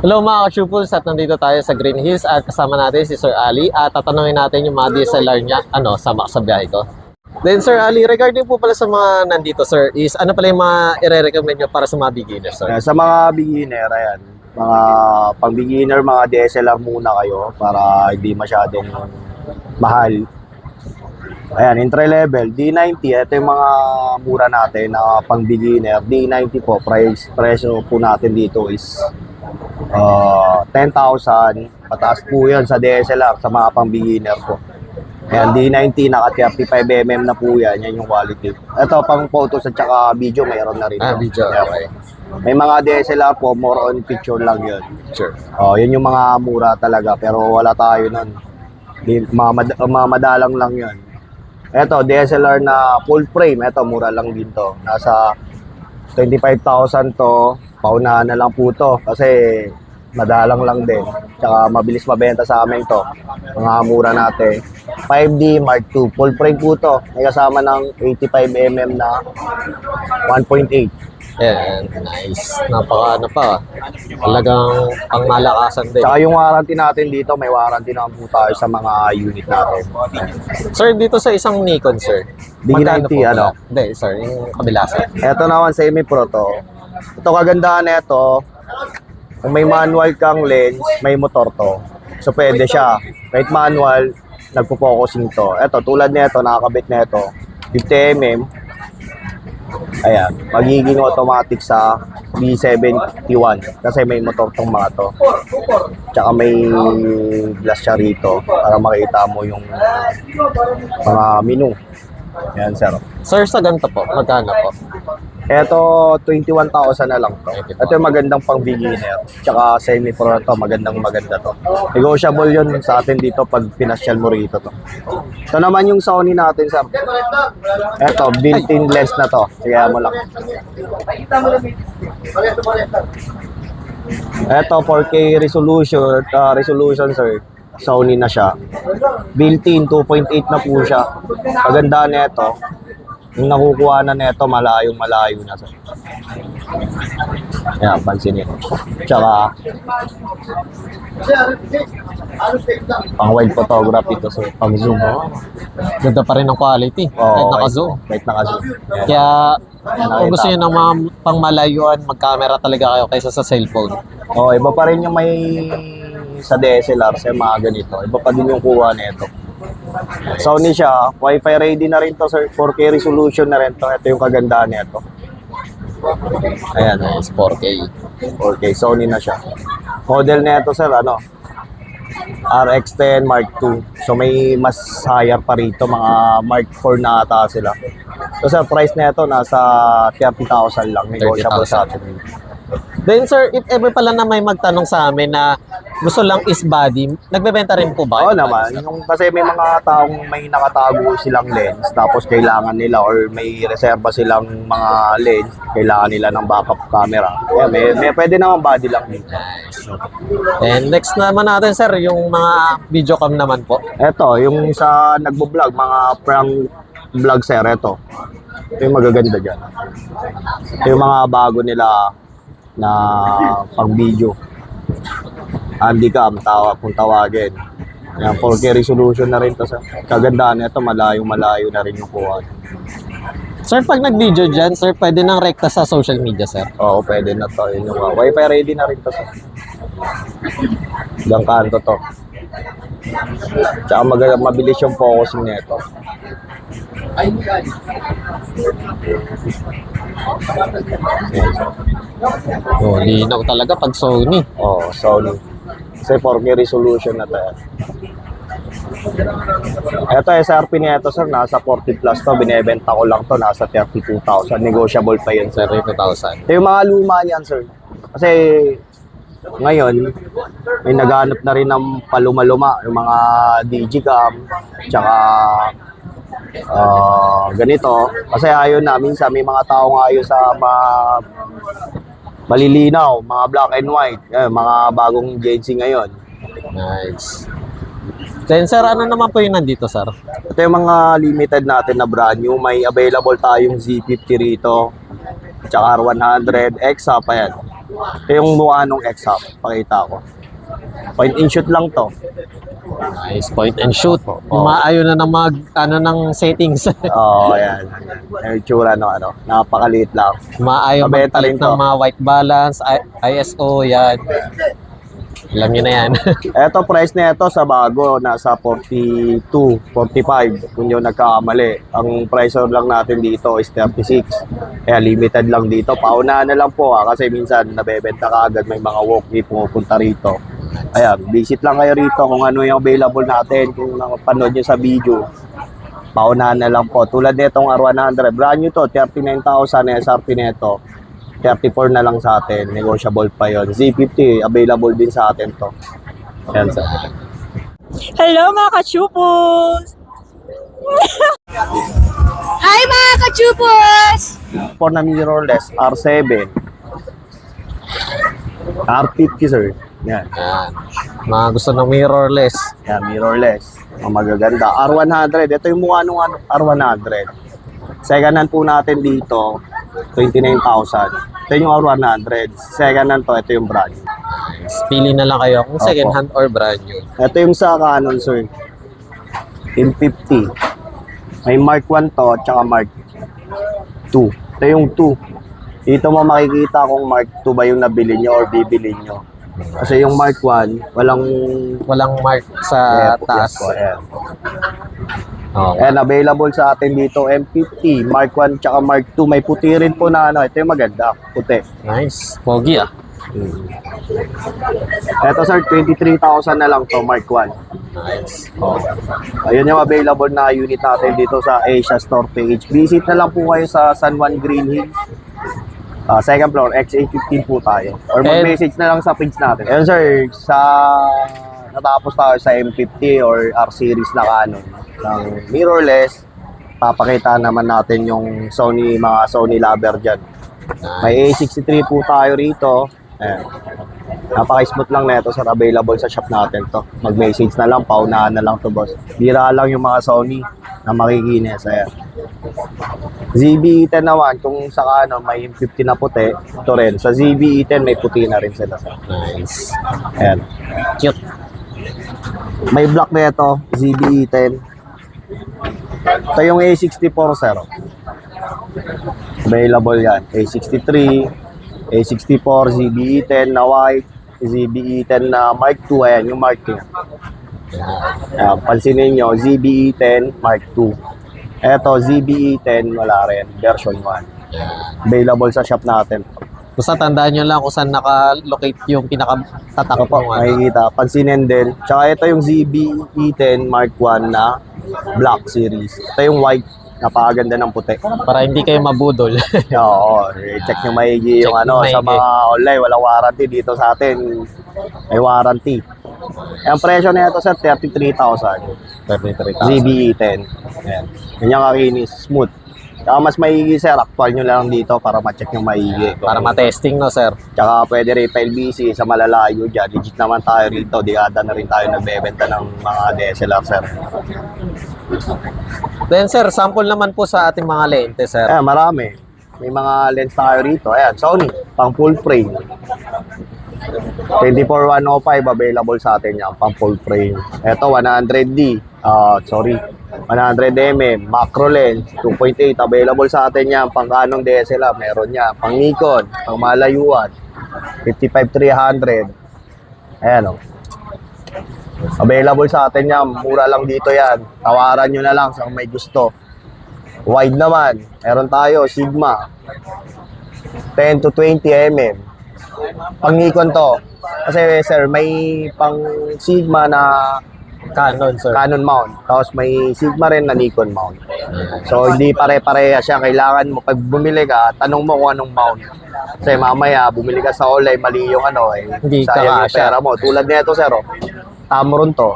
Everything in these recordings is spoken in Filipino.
Hello mga ka-Chupals, at nandito tayo sa Green Hills at kasama natin si Sir Ali at tatanungin natin yung mga DSLR niya, sama sa biyahe ko. Then Sir Ali, regarding po pala sa mga nandito sir, is ano pala yung mga i-recommend nyo para sa mga beginners sir? Sa mga beginner, ayan, mga pang-beginner, mga DSLR muna kayo para hindi masyadong mahal. Ayan, entry level, D90, ito yung mga mura natin na pang-beginner. D90 po, presyo po natin dito is 10,000. Pataas po yun sa DSLR, sa mga pang-beginner po. Ayan, D90, naka 35mm na po yan, yan yung quality. Ito, pang photos at saka video, mayroon na rin. Video, okay. May mga DSLR po, more on picture lang yun. Sure. Yun yung mga mura talaga, pero wala tayo nun. Madalang lang yun. Ito, DSLR na full frame, ito, mura lang din to. Nasa 25,000 to, paunahan na lang po to. Kasi madalang lang din. Tsaka mabilis mabenta sa amin to. Mga mura natin. 5D Mark II, full frame po to. May kasama ng 85mm na 1.8. Yeah, nice. Talagang pangmalakasan din. Tsaka yung warranty natin dito, may warranty naman po tayo sa mga unit natin. Sir, dito sa isang Nikon sir, D90 ano? Hindi sir, yung kabila sir. Ito naman semi-pro to. Ito kagandahan nito, kung may manual kang lens, may motor to. So pwede siya. Kahit manual, nagpo-focusing to. Ito, tulad nito, nakakabit nito, 50mm. Ayan, magiging automatic sa B71 kasi may motor tong mga to. Tsaka may glass siya rito para makita mo yung mga menu. Ayan, sir. Sir, sa ganito po, magkano po? Ito, 21,000 na lang to. Ito yung magandang pang beginner. Tsaka semi-pro to, maganda to. Negotiable yun sa atin dito pag pinasyal mo rito to. Ito naman yung Sony natin, sir. Ito, built-in lens na to. Sige mo lang. Ito, 4K resolution, sir. Sony na siya. Built-in, 2.8 na po siya. Paganda nito, yung nakukuha na nito, malayo na. Sir. Ayan, pansin nyo. Tsaka, pang wide photography to, sir. Pang zoom. Ganda pa rin ang quality. Kahit naka-zoom. Kahit naka-zoom. Kaya, kung gusto nyo ng mga pangmalayuan, mag-camera talaga kayo kaysa sa cellphone. Iba pa rin yung may sa DSLR sa mga ganito. Iba pa din yung kuha nito. Sony siya, Wi-Fi ready na rin to, sir. 4K resolution na rin to. Ito yung kagandahan nito. Ayan, Nice, 4K. 4K, Sony na siya. Model nito, sir, RX10 Mark II. So may mas higher pa rito, mga Mark IV na ata sila. So sir, price nito nasa 30,000 lang. Negotiable sa atin. Then sir, if ever pala na may magtanong sa amin na gusto lang is body, nagbebenta rin po ba? Oo naman. Kasi may mga taong may nakatago silang lens, tapos kailangan nila or may reserva silang mga lens, kailangan nila ng backup camera. Kaya may pwede naman body lang dito. Nice. And next naman natin sir, yung mga video cam naman po. Ito, yung sa nagbo-vlog, mga prank vlog sir, ito. Ito yung magaganda dyan. Ito yung mga bago nila na pang video. Handycam, kung tawagin. Yan, 4K resolution na rin to, sir. Kagandahan nito, malayo na rin yung kuha. Sir, pag nag-video dyan, sir, pwede nang rekta sa social media, sir? Oo, pwede na to. Yun yung Wi-Fi ready na rin to, sir. Hanggang kanto to. Tsaka mabilis yung focusing nito. Linaw talaga pag Sony. Sony. Kasi 4K resolution na to. Ito, SRP niya ito, sir, nasa 40 plus to. Binebenta ko lang to, nasa 32,000. Negotiable pa yun, sir. 32,000. Ito yung mga luma niyan, sir. Kasi ngayon, may naghanap na rin ng paluma-luma, yung mga digicam, tsaka ganito. Kasi ayun na, minsan may mga taong ayaw sa malilinaw, mga black and white, mga bagong Gen Z ngayon. Nice. Then sir, ano naman po yung nandito sir? Ito yung mga limited natin na brand new. May available tayong Z50 rito, tsaka R100, EXA pa yan. Ito yung mukha nung X-Hub. Pakita ko. Point and shoot lang to. Nice, point and shoot. Oo. Maayo na ng ng settings. Oo, ayan. Yung itsura no, ano. Napakaliit lang. Maayo Mabenta magpalit rin to. ng mga white balance, ISO, yan. Alam niyo na yan. Eto, price na ito sa bago, nasa 42, 45, kung yung nagkakamali. Ang price lang natin dito is 36. Kaya limited lang dito. Paunahan na lang po kasi minsan nabebenta ka agad, may mga walk-in pumupunta rito. Ayan, visit lang kayo rito kung ano yung available natin, kung napanood nyo sa video. Paunahan na lang po. Tulad nitong R100, brand new to, 39,000 SRP nito. 34 na lang sa atin, negotiable pa yon. Z50, available din sa atin to. Yan sir. Hello mga kachupos! Hi mga kachupos! For na mirrorless, R7. R50 sir. Yan. Yan. Mga gusto ng mirrorless. Yan, mirrorless. Ang magaganda. R100, ito yung mukha nung R100. Second hand po natin dito, 29,000. Ito yung R100. Second hand to, ito yung brand. Nice. Pili na lang kayo kung second Opo. hand or brand new. Ito yung sa Canon sir. M50. May Mark 1 to, tsaka Mark 2. Ito yung 2. Dito mo makikita kung Mark 2 ba yung nabili nyo or bibili nyo. Kasi yung Mark 1, Walang mark sa taas. Yes po, ayan. Oh. And available sa atin dito, M50, Mark 1, tsaka Mark 2. May puti rin po na ano. Ito yung maganda, puti. Nice. Pogi ah. Ito sir, 23,000 na lang to, Mark 1. Nice. Oh. Ayun yung available na unit natin dito sa Asia Store page. Visit na lang po kayo sa San Juan Green Hills. Second floor, XA15 po tayo. Or mag-message na lang sa page natin. Ayun sir, natapos tayo sa M50 or R-Series na Canon ng mirrorless. Papakita naman natin yung mga Sony lover dyan. May A63 po tayo rito. Ayan. Napaka-smooth lang neto sir, available sa shop natin to. Mag-message na lang, paunahan na lang to boss. Bira lang yung mga Sony na makikinis. Ayan. ZB-E10 naman, kung sa Canon may 50 na puti, ito rin. Sa ZB-E10 may puti na rin sila sir. Nice. Ayan. Cute. May black na ito, ZB-E10. Ito yung A64 sir. Available yan. A63, A64, ZB-E10 na white, ZB-E10 na Mark 2. Ayan, yung Mark 2. Ayan, pansinin nyo, ZB-E10 Mark 2. Eto, ZB-E10, wala rin, version 1. Available sa shop natin. Basta tandaan nyo lang kung saan naka-locate yung pinaka-tatak Opo, mo. makikita. Pansinin din. Tsaka ito yung ZB-E10 Mark 1 na Black Series. Ito yung white. Napakaganda ng puti. Para hindi kayo mabudol. Oo, check nyo maigi yung Check ano. nyo Sa maigi. mga online, walang warranty. Dito sa atin, may warranty. Ang presyo na ito sir, 33,000. 33,000. ZB-E10. Ayan. Ganyan kakinis. Smooth. Tsaka mas maigi sir, actual nyo lang dito para ma-check yung maigi. Para ma-testing, no, sir? Tsaka pwede rin file BC sa malalayo dyan. Legit naman tayo rito. Dekada na rin tayo nagbebenta ng mga DSLR sir. Then, sir, sample naman po sa ating mga lente, sir. Ayan, marami. May mga lens tayo rito. Ayan, Sony, pang full frame. 24105 available sa atin yan, pang full frame. Ito, 100D. 100mm, macro lens, 2.8. Available sa atin yan, pang Canon DSLR. Meron yan. Pang Nikon, pang malayuan. 55-300. Ayan, o. Available sa atin yan. Mura lang dito yan. Tawaran nyo na lang sa may gusto. Wide naman. Meron tayo, Sigma. 10 to 20 mm. Pang Nikon to. Kasi sir, may pang Sigma na Canon, sir. Canon mount. Tapos may Sigma rin na Nikon mount. So hindi pare-pareha siya. Kailangan mo, pag bumili ka, tanong mo kung anong mount. Kasi mamaya, bumili ka sa online, mali yung ano eh. Hindi sayang yung kasya. pera mo. Tulad nito sir, oh. Tamron to.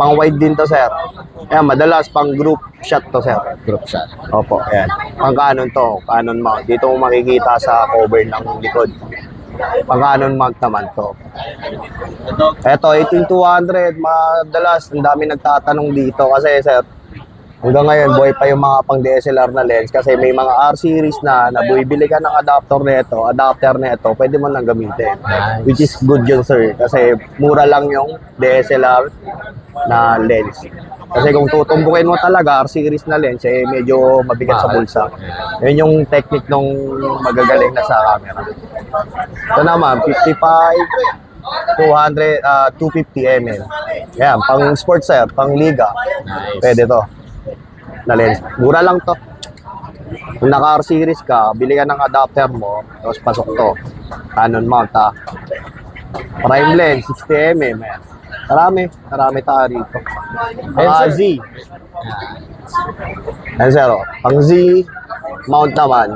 Pang wide din to sir. Ayan, madalas pang group shot to sir. Group shot. Opo, ayan. Pang Canon to, Canon mount. Dito mo makikita sa cover ng likod. Pang Canon mount naman to. Eto, 18200. Madalas, ang dami nagtatanong dito kasi sir, Hanggang ngayon, buhay pa yung mga pang DSLR na lens kasi may mga R-series na bumibili ka ng adapter nito, pwede mo lang gamitin. Nice. Which is good yun, sir. Kasi mura lang yung DSLR na lens. Kasi kung tutumbukin mo talaga, R-series na lens, eh medyo mabigat sa bulsa. Yun yung technique nung magagaling na sa camera. Ito naman, 55, 250 mm. Yan, pang sports sir, pang liga. Nice. Pwede to. Na lens. Mura lang to. Kung naka-R series ka, bili ka ng adapter mo, tapos pasok to. Canon mount ha. Prime lens, 60 mm. Marami tayo rito. Ayun, sir. Z. Ayan sir, oh. Pang Z mount naman,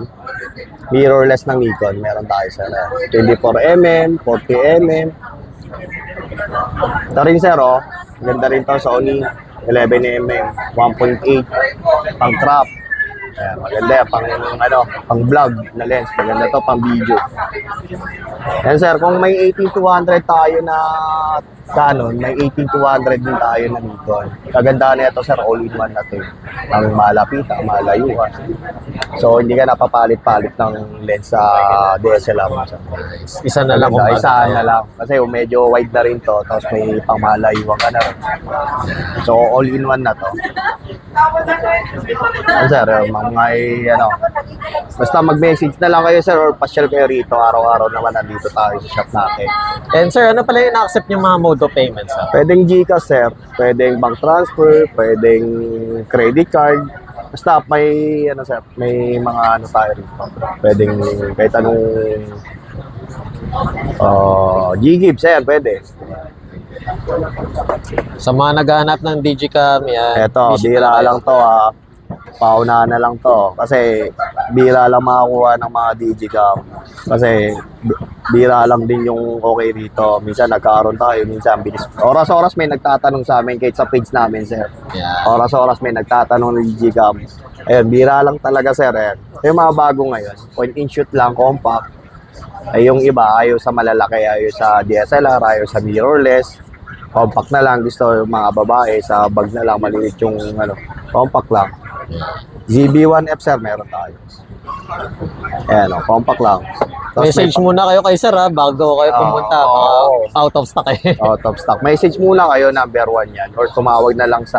mirrorless ng Nikon, meron tayo sir. 24mm, 40mm. Ito rin sir, oh. Ganda rin to, Sony 11mm, 1.8, pang crop. Ayan, maganda yan, pang vlog na lens. Maganda to, pang video. Yan sir, kung may 18-200 tayo na Canon, may 18-200 din tayo na Nikon. Kagandahan na ito sir, all-in-one na to. Ang malapitan, malayuan. So, hindi ka napapalit-palit ng lens sa DSLR mo sir. Nice. Isa na lang. Maganda, isa na lang. Kasi medyo wide na rin to, tapos may pang malayuan ka na rin. So, all-in-one na to. Yan sir, basta mag-message na lang kayo sir or pasyal kayo rito. Araw-araw naman nandito tayo sa shop natin. And sir, ano pala yung na-accept yung mga mode of payments? Pwedeng GCash sir, pwedeng bank transfer, pwedeng credit card. Basta may may mga tayo rito. Pwedeng kahit anong G-Gift sir, pwede. Sa mga naghahanap ng Digicam, yan. Eto, visit bira na lang to ha. Paunahan na lang to. Kasi bira lang makakuha ng mga Digicam. Kasi bira lang din yung okay dito. Minsan nagkakaroon tayo, minsan bilis. Oras-oras may nagtatanong sa amin kahit sa page namin, sir. Yan. Oras-oras may nagtatanong ng Digicam. Ayun, bira lang talaga, sir. Ayan. Yung mga bago ngayon, point and shoot lang, compact. Ay yung iba, ayaw sa malalaki, ayaw sa DSLR, ayaw sa mirrorless. Compact na lang, gusto yung mga babae, sa bag na lang, maliit yung compact lang. ZB1F sir, meron tayo. Ayan, compact lang. Tapos Message muna kayo kay sir bago kayo pumunta. Out of stock eh. Out of stock. Message muna kayo, number 1 yan. Or tumawag na lang sa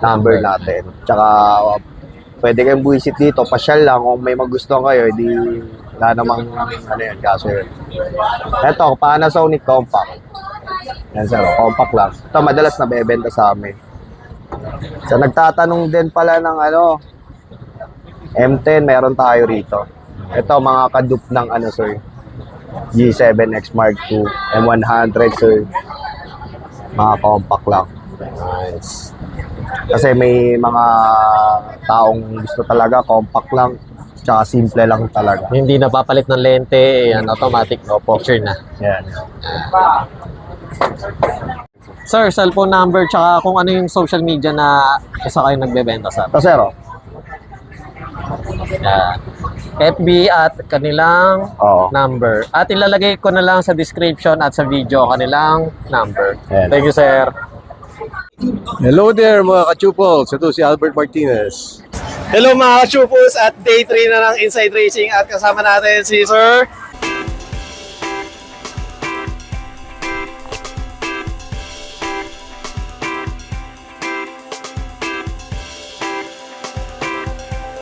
number natin. Tsaka pwede kayong buwisit dito, pasyal lang. Kung may magustuhan kayo, di wala namang kaso yun. Ito, Panasonic Compact. Yan sir, compact lang. Ito, madalas nabebenta sa amin. So, nagtatanong din pala ng M10, meron tayo rito. Ito, mga kadup ng sir. G7X Mark II, M100 sir. Mga compact lang. Nice. Kasi may mga taong gusto talaga compact lang. Tsaka simple lang talaga. Hindi napapalit ng lente, yan, automatic picture na. Yan. Sir, cellphone number tsaka kung ano yung social media na isa kayo nagbebenta sa. Ito sir, oh. Yan. FB at kanilang Oo. number. At ilalagay ko na lang sa description at sa video kanilang number. Yan. Thank you, sir. Hello there mga ka-Chupals, ito si Albert Martinez. Hello mga ka-Chupos at day 3 na ng Inside Racing at kasama natin si Sir